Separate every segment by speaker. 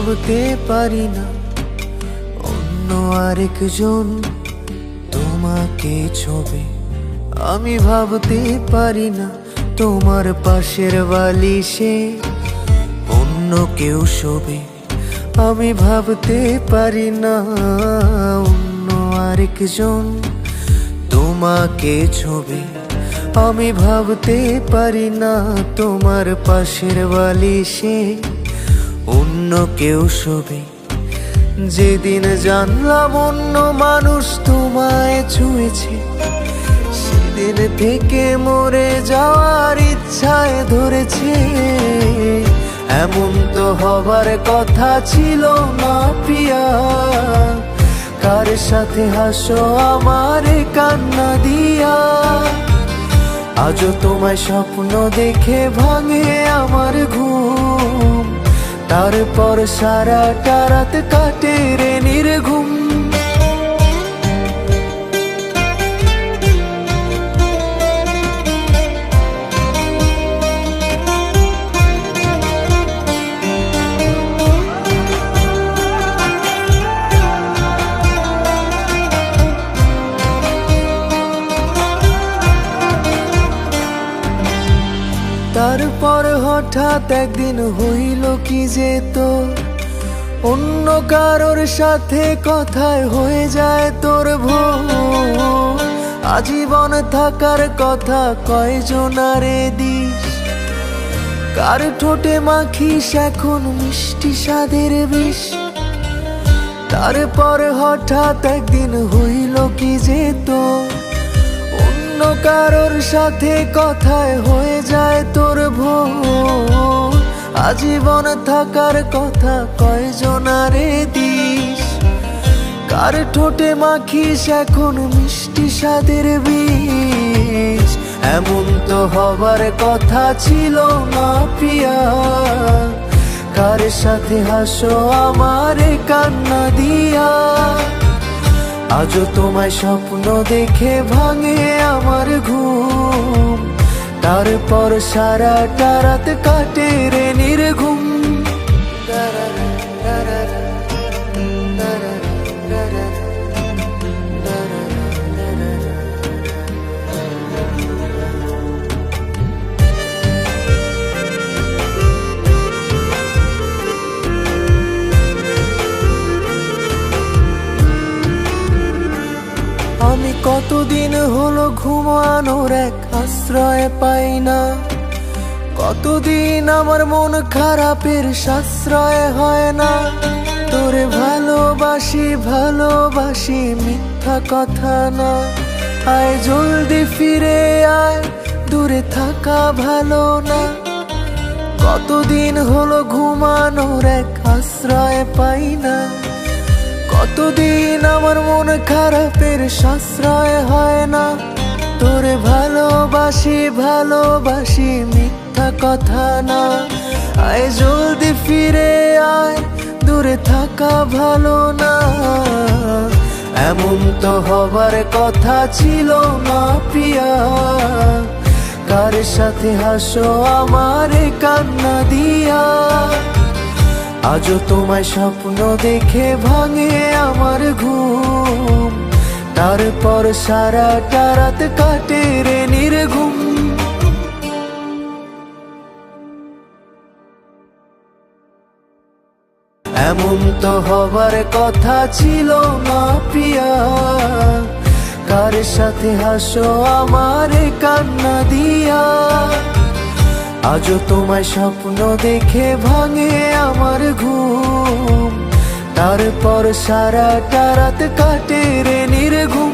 Speaker 1: ভাবতে পারি না অন্য আরেকজন তোমাকে ছবে। আমি ভাবতে পারি না তোমার পাশের বালিশে অন্য কেউ শোবে। আমি ভাবতে পারি না অন্য আরেকজন তোমাকে ছবে। আমি ভাবতে পারি না তোমার পাশের বালিশে অন্য কেউ শোবে। যেদিন জানলাম অন্য মানুষ তোমায় ছুঁয়েছে, সেদিন থেকে মরে যাওয়ার ইচ্ছায় ধরেছে। এমন তো হবার কথা ছিল না প্রিয়া, কার সাথে হাসো আমারে কান্না দিয়া। আজও তোমায় স্বপ্ন দেখে ভাঙে আমার ঘুম, তারপর সারাটা রাত কাটে রে নির্ঘুম। তারপর হঠাৎ একদিন হইল কি যে তোর অন্য কারোর সাথে কথায় হয়ে যায় তোর ভোর। আজীবন থাকার কথা কয়জনারে দিস, কার ঠোঁটে মাখিস এখন মিষ্টি স্বাদের বিষ। তারপর হঠাৎ একদিন হইল কি যে তোর অন্য কারোর সাথে কথায় হয়ে যায় তোর ভোর। আজীবন থাকার কথা কয়জনারে দিস, কার ঠোঁটে মাখিস এখন মিষ্টি স্বাদের বিষ। এমন তো হবার কথা ছিল না প্রিয়া, কার সাথে হাসো আমারে কান্না দিয়া। আজও তোমায় স্বপ্ন দেখে ভাঙে আমার ঘুম, তারপর সারাটা রাত কাটে রে নির্ঘুম। আমি কতদিন হলো ঘুমানোর এক আশ্রয় পাই না, কতদিন আমার মন খারাপের সাশ্রয় হয় না। তোরে ভালোবাসি ভালোবাসি মিথ্যা কথা না, আয় জলদি ফিরে আয়, দূরে থাকা ভালো না। কতদিন হলো ঘুমানোর এক আশ্রয় পাই না, কতদিন আমার মন খারাপের সাশ্রয় হয় না। তোরে ভালোবাসি ভালোবাসি মিথ্যা কথা না, আয় জলদি ফিরে আয়, দূরে থাকা ভালো না। এমন তো হবার কথা ছিল না প্রিয়া, কার সাথে হাসো আমারে কান্না দিয়া। আজও তোমায় স্বপ্ন দেখে ভাঙে আমার ঘুম, তারপর সারাটা রাত কাটে রে নির্ঘুম। এমন তো হবার কথা ছিল না প্রিয়া, কার সাথে হাসো আমারে কান্না দিয়া। আজও তোমায় স্বপ্ন দেখে ভাঙে আমার ঘুম, তারপর সারাটা রাত কাটে রে নির্ঘুম।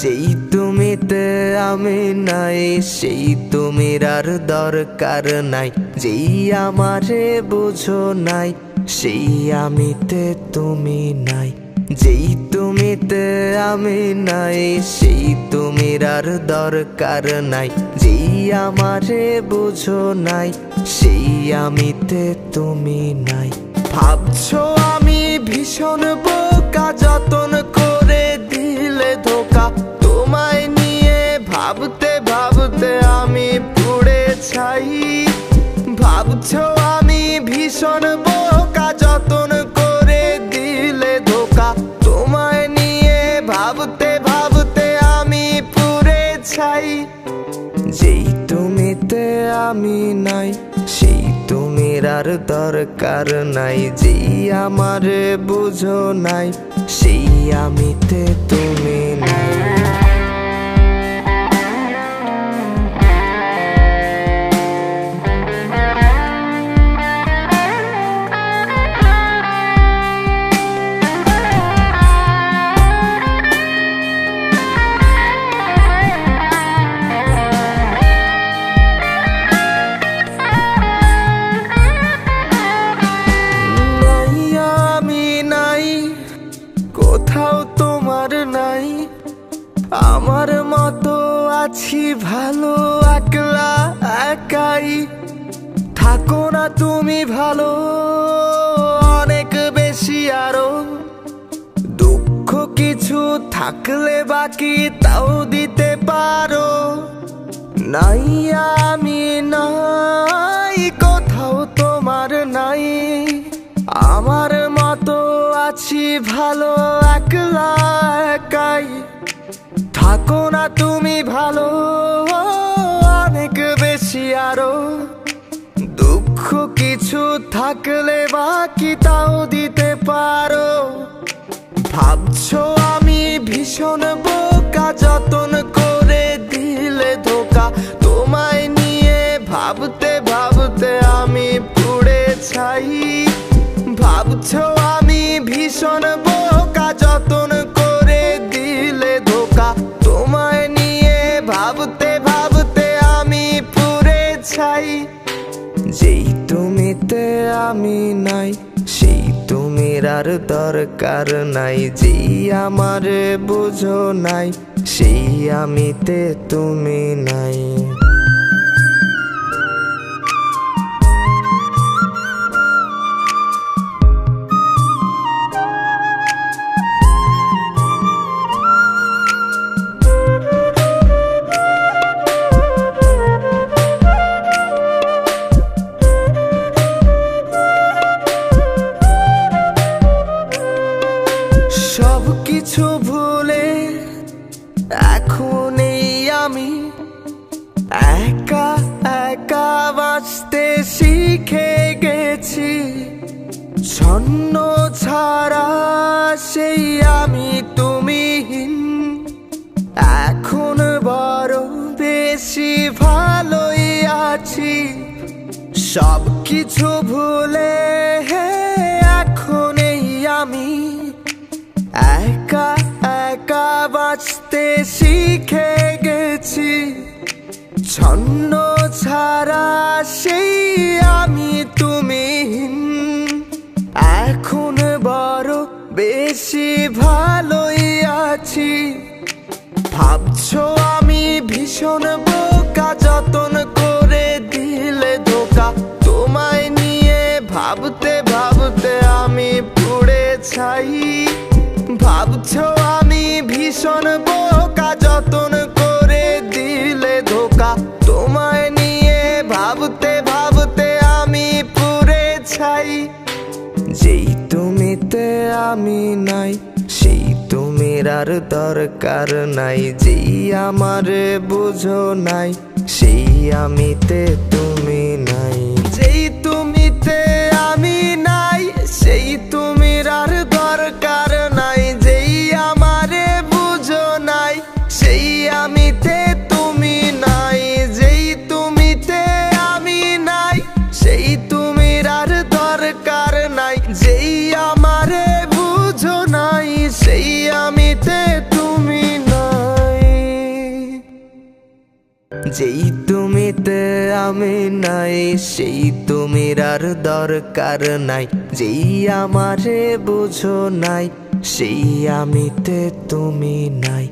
Speaker 1: যেই তুমিতে আমি নাই, সেই তুমির আর দরকার নাই। যেই আমারে বুঝো নাই, সেই আমিতে তুমি নাই। যেই তুমিতে আমি নাই, সেই তুমির আর দরকার নাই। যেই আমারে বুঝো নাই, সেই আমিতে তুমি নাই। ভাবছো আমি ভীষণ বোকা, যতন করে দিলে ধোকা। তোমায় নিয়ে ভাবতে ভাবতে আমি পুড়ে ছাই। ভাবছো আমি ভীষণ বোকা, যতন করে দিলে ধোকা। তোমায় নিয়ে ভাবতে ভাবতে আমি পুড়ে ছাই। যেই তুমিতে আমি নাই, সেই তুমির আর দরকার নাই। যেই আমারে বুঝো নাই, সেই আমিতে তুমি নাই। কোথাও তোমার নাই, আমার মতো আছি ভালো একলা একাই। থাকো না তুমি ভালো অনেক বেশি আরো। দুঃখ কিছু থাকলে বাকি তাও দিতে পারো। নাই আমি নাই, কোথাও তোমার নাই। আমার মতো আছি ভালো একলা একাই। থাকো না তুমি ভালো অনেক বেশি আরো। দুঃখ কিছু থাকলে বাকি তাও দিতে পারো। ভাবছো আমি ভীষণ বোকা, যতন করে দিলে ধোকা। তোমায় নিয়ে ভাবতে ভাবতে আমি পুড়ে ছাই। ভাবছো আমি ভীষণ বোকা, যতন করে দিলে ধোকা। তোমায় নিয়ে ভাবতে ভাবতে আমি পুড়ে ছাই। যেই তুমিতে আমি নাই, সেই তুমির আর দরকার নাই। যেই আমারে বুঝো নাই, সেই আমিতে তুমি নাই। সব কিছু ভুলে এখন এই আমি একা একা বাঁচতে শিখে গেছি। ছন্ন ছাড়া সেই আমি তুমিহীন, এখন বড় বেশি ভালোই আছি। সব কিছু ভুলে এখন এই আমি একা একা বাঁচতে শিখে গেছি। ছন্ন ছাড়া সেই আমি তুমিহীন, এখন বড় বেশি ভালোই আছি। ভাবছো আমি ভীষণ বোকা, যতন করে দিলে ধোকা। তোমায় নিয়ে ভাবতে ভাবতে আমি পুড়ে ছাই। ভাবছো আমি ভীষণ বোকা, যতন করে দিলে ধোকা। তোমায় নিয়ে ভাবতে ভাবতে আমি পুড়ে ছাই। যেই তুমিতে আমি নাই, সেই তুমির আর দরকার নাই। যেই আমারে বুঝো নাই, সেই আমিতে তুমি নাই। যেই তুমিতে আমি নাই, সেই তুমির আর দরকার নাই। যেই আমারে বুঝো নাই, সেই আমিতে তুমি নাই। যেই তুমিতে আমি নাই, সেই তুমির আর দরকার নাই। যেই আমারে বুঝো নাই, সেই আমিতে তুমি নাই। যেই তুমিতে আমি নাই, সেই তুমির আর দরকার নাই। যেই আমারে বুঝো নাই, সেই আমিতে তুমি নাই।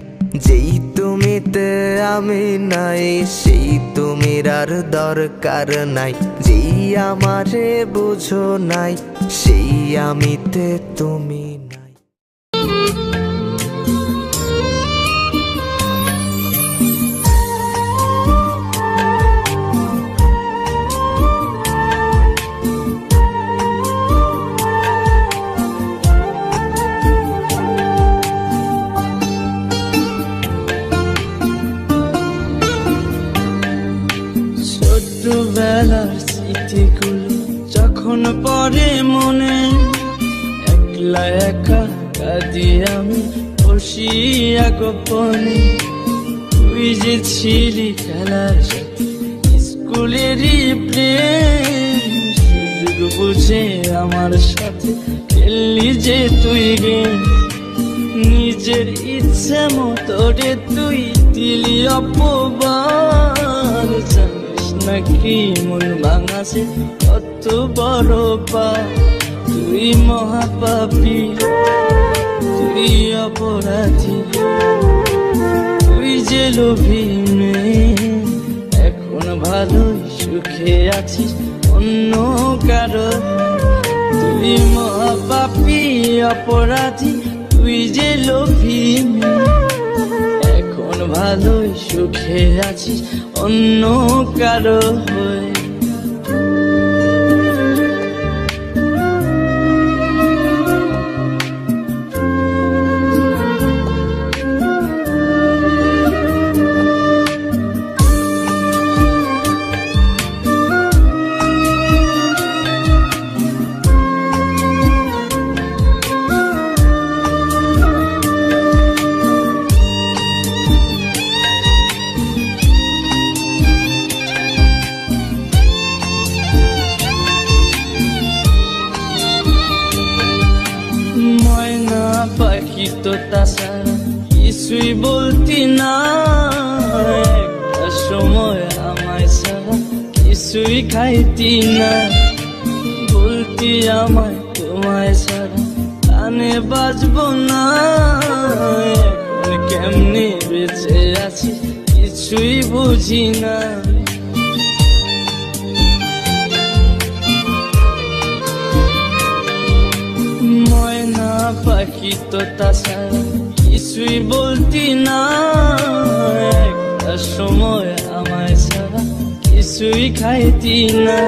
Speaker 1: যেই তুমিতে আমি নাই, সেই তুমির আর দরকার নাই। যেই আমারে বুঝো নাই, সেই আমিতে তুমি নাই।
Speaker 2: ছোটবেলার স্মৃতিগুলো যখন পড়ে মনে, একলা একা কাঁদি আমি বসিয়া গোপনে। তুই যে ছিলি খেলার সাথে স্কুলেরই প্রেম, সুযোগ বুঝে আমার সাথে খেললি যে তুই গেম। নিজের ইচ্ছে মতো রে তুই দিলি অপবাদ, জানিস নাকি মন ভাঙাছে কত বড় পা। তুই মহাপাপী, তুই অপরাধী, তুই যে লোভী মেয়ে। এখন ভালোই সুখে আছিস অন্য কারো। তুই মহাপাপী অপরাধী, তুই যে লোভী মেয়ে। এখন ভালোই সুখে আছিস অন্য কারো হয়ে। ময়না পাখি তো তাছাড়া কিছুই বলতি না, একটা সময় আমায় ছাড়া কিছুই খাইতি না। বলতি আমায় তোমায় ছাড়া কানে বাজবো না। এখন কেমনে বেঁচে আছি কিছুই বুঝি না। ময়না পাখি তো তাছাড়া কিছুই বলতি না, একটা সময় আমায় ছাড়া কিছুই খাইতি না।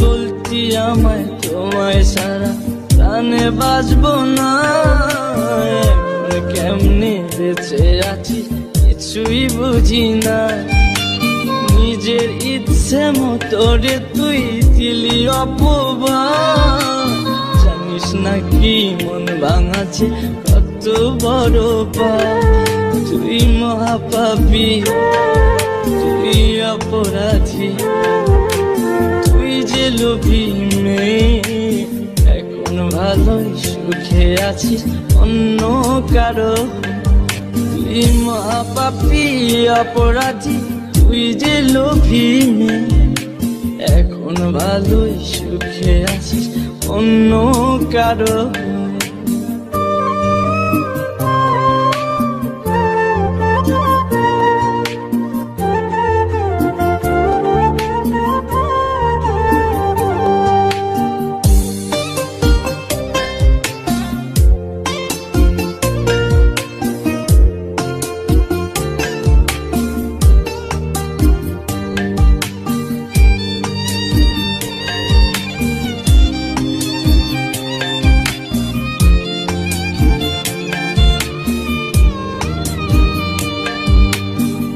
Speaker 2: বলতি আমায় তোমায় ছাড়া প্রাণে বাজবো না। এখন কেমনে বেঁচে আছি কিছুই বুঝি না। নিজের ইচ্ছে মতো রে তুই দিলি অপবাদ, জানিস নাকি মন ভাঙাছে কত বড় পাপ। তুই মহাপাপী, তুই অপরাধী, তুই যে লোভী মেয়ে। এখন ভালোই সুখে আছিস অন্য কারো। তুই মহাপাপী অপরাধী, তুই যে লোভী মেয়ে। এখন ভালোই সুখে আছিস অন্য কারো।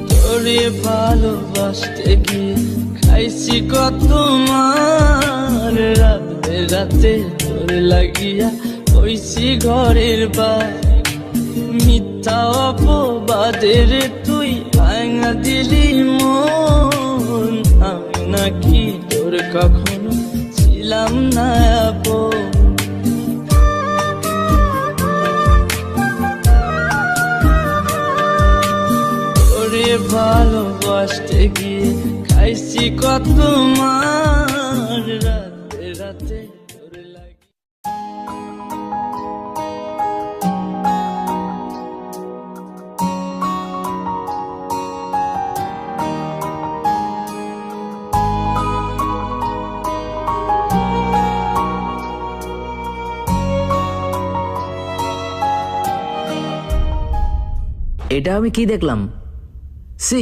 Speaker 2: তোরে ভালোবাসতে গিয়ে খাইছি কত মার। রাতে রাতে তোরে লাগিয়া হইছি ঘরের বার। মিথ্যা অপবাদের তুই ভাঙা দিলি মন। আমি নাকি তোর কখনো ছিলাম না আপন। ভালোবাসতে গিয়ে খাইছি কত মার। রাতে রাতে তোর লাগি
Speaker 3: এটা আমি কি দেখলাম? সি,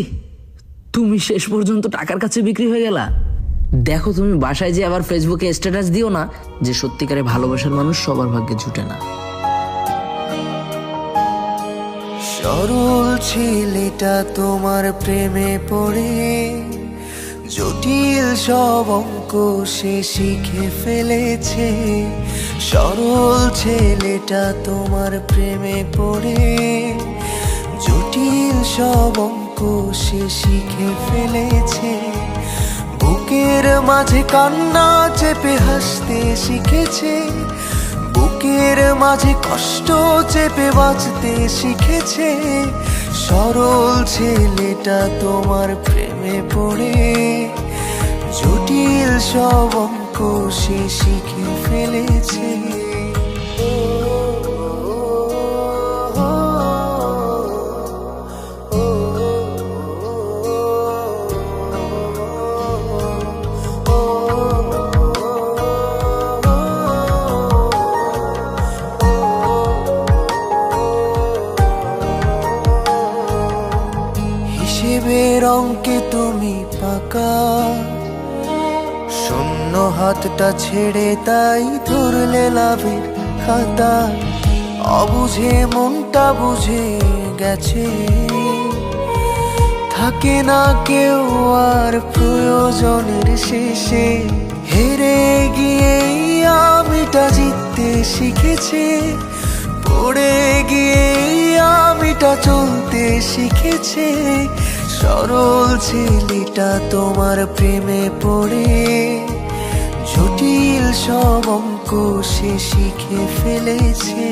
Speaker 3: তুমি শেষ পর্যন্ত টাকার কাছে বিক্রি হয়ে গেলা। দেখো, তুমি বাসায় যে আবার ফেসবুকে স্ট্যাটাস দিও না যে সত্যিকারে ভালোবাসার মানুষ সবার ভাগ্যে জুটে না।
Speaker 1: সরল ছেলেটা তোমার প্রেমে পড়ে জটিল সব অঙ্ক সে শিখে ফেলেছে। সরল ছেলেটা তোমার প্রেমে পড়ে জটিল সব অঙ্ক সে শিখে ফেলেছে। বুকের মাঝে কান্না চেপে হাসতে শিখেছে, বুকের মাঝে কষ্ট চেপে বাঁচতে শিখেছে। সরল ছেলেটা তোমার প্রেমে পড়ে জটিল সব অঙ্ক সে শিখে ফেলেছে। হিসেবের অঙ্কে তুমি পাকা, শূন্য হাতটা ছেড়ে তাই ধরলে লাভের খাতা। অবুঝে মনটা বুঝে গেছে, থাকে না কেউ আর প্রয়োজনের শেষে। হেরে গিয়েই আমিটা জিততে শিখেছে, পড়ে গিয়েই আমিটা চলতে শিখেছে। সরল ছেলেটা তোমার প্রেমে পড়ে জটিল সব অঙ্ক সে শিখে ফেলেছে।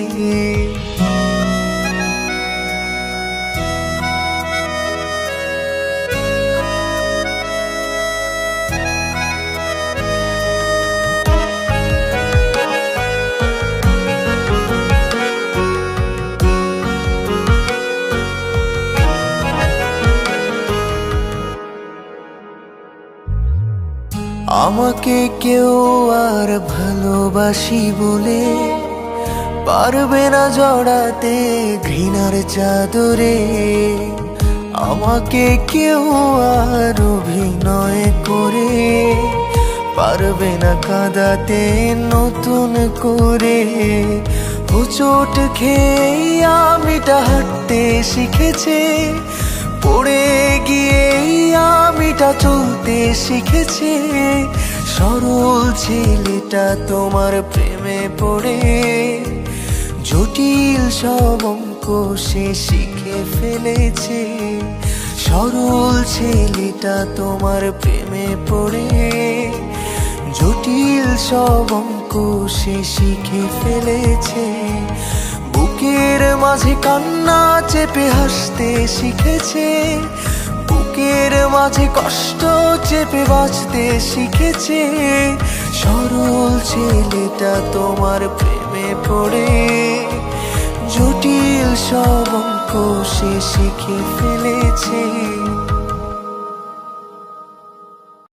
Speaker 1: আমাকে কেউ আর ভালোবাসি বলে পারবে না জড়াতে ঘৃণার চাদরে। আমাকে কেউ আর অভিনয় করে পারবে না কাঁদাতে নতুন করে। হোঁচট খেয়ে আমিটা হাঁটতে শিখেছে, পড়ে গিয়েই আমিটা চলতে শিখেছে। সরল ছেলেটা তোমার প্রেমে পড়ে জটিল সব অঙ্ক সে শিখে ফেলেছে। সরল ছেলেটা তোমার প্রেমে পড়ে জটিল সব অঙ্ক সে শিখে ফেলেছে। বুকের মাঝে কান্না চেপে হাসতে শিখেছে, বুকের মাঝে কষ্ট চেপে বাঁচতে শিখেছে। সরল ছেলেটা তোমার প্রেমে পড়ে জটিল সব অঙ্ক সে শিখে ফেলেছে।